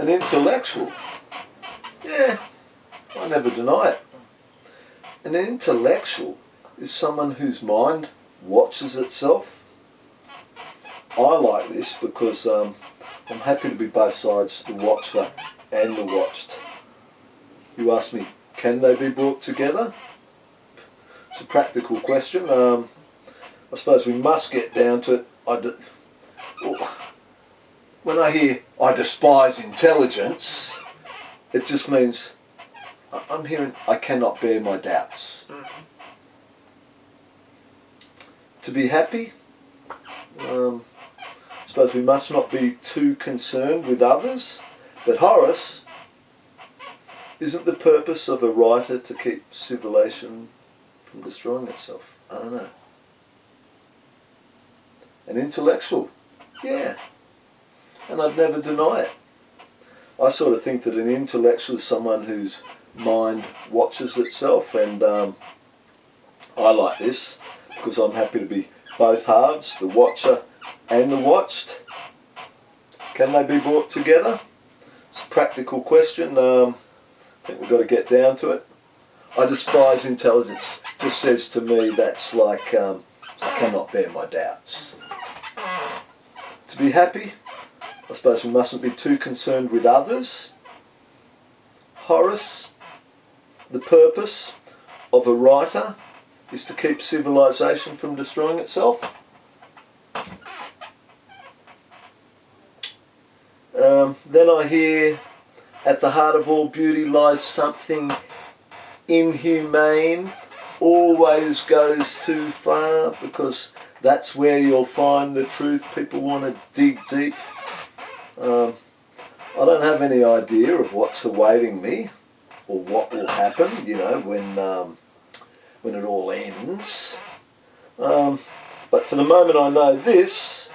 An intellectual? Yeah, I never deny it. An intellectual is someone whose mind watches itself. I like this because I'm happy to be both sides, the watcher and the watched. You ask me, can they be brought together? It's a practical question. I suppose we must get down to it. When I hear I despise intelligence, it just means I'm hearing I cannot bear my doubts. To be happy, I suppose we must not be too concerned with others, but Horace, isn't the purpose of a writer to keep civilization from destroying itself? I don't know. An intellectual? Yeah. And I'd never deny it. I sort of think that an intellectual is someone whose mind watches itself, and I like this because I'm happy to be both halves, the watcher and the watched. Can they be brought together? It's a practical question. I think we've got to get down to it. I despise intelligence. Just says to me that's like I cannot bear my doubts. To be happy, I suppose we mustn't be too concerned with others. Horace, the purpose of a writer is to keep civilization from destroying itself. Then I hear, at the heart of all beauty lies something inhumane, always goes too far, because that's where you'll find the truth. People want to dig deep. I don't have any idea of what's awaiting me or what will happen, you know, when it all ends. But for the moment I know this,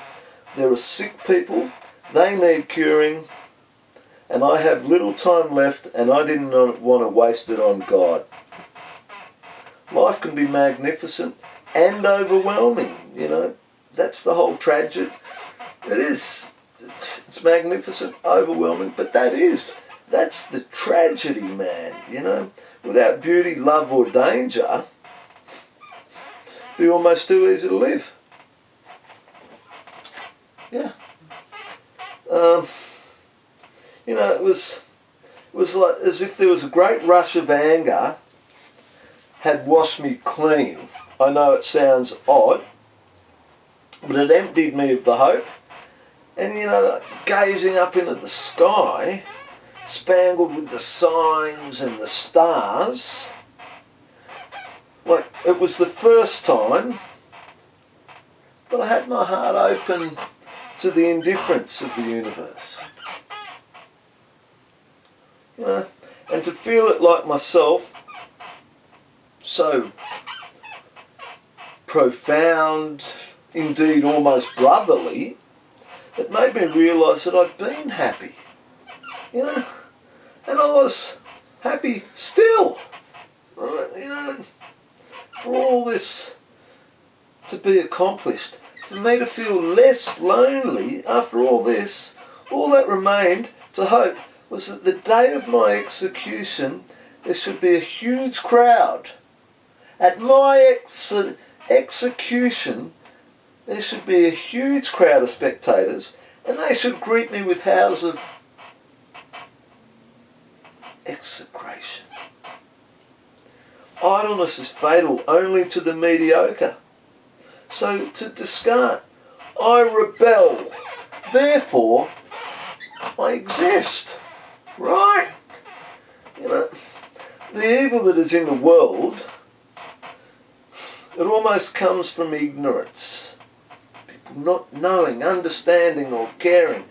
there are sick people, they need curing, and I have little time left, and I didn't want to waste it on God. Life can be magnificent and overwhelming, you know. That's the whole tragedy. It is. It's magnificent, overwhelming, but that's the tragedy, man, you know. Without beauty, love or danger, it'd be almost too easy to live. Yeah. You know, it was like as if there was a great rush of anger had washed me clean. I know it sounds odd, but it emptied me of the hope. And you know, gazing up into the sky, spangled with the signs and the stars, like it was the first time, but I had my heart open to the indifference of the universe. You know, and to feel it like myself, so profound, indeed almost brotherly, it made me realise that I'd been happy, you know, and I was happy still, right, you know, for all this to be accomplished, for me to feel less lonely after all this, all that remained to hope was that the day of my execution there should be a huge crowd. At my execution there should be a huge crowd of spectators, and they should greet me with howls of execration. Idleness is fatal only to the mediocre. So to discard, I rebel, therefore I exist, right? You know, the evil that is in the world, it almost comes from ignorance. People not knowing, understanding or caring.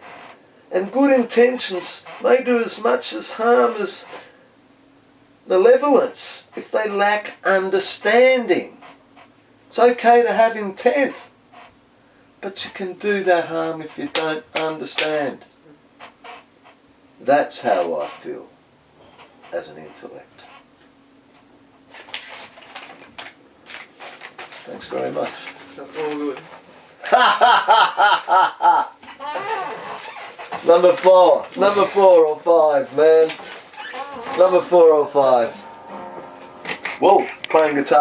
And good intentions may do as much as harm as malevolence if they lack understanding. It's okay to have intent, but you can do that harm if you don't understand. That's how I feel as an intellect. Thanks very much. That's all good. Number 4 or 5, man. Number 4 or 5. Whoa, playing guitar.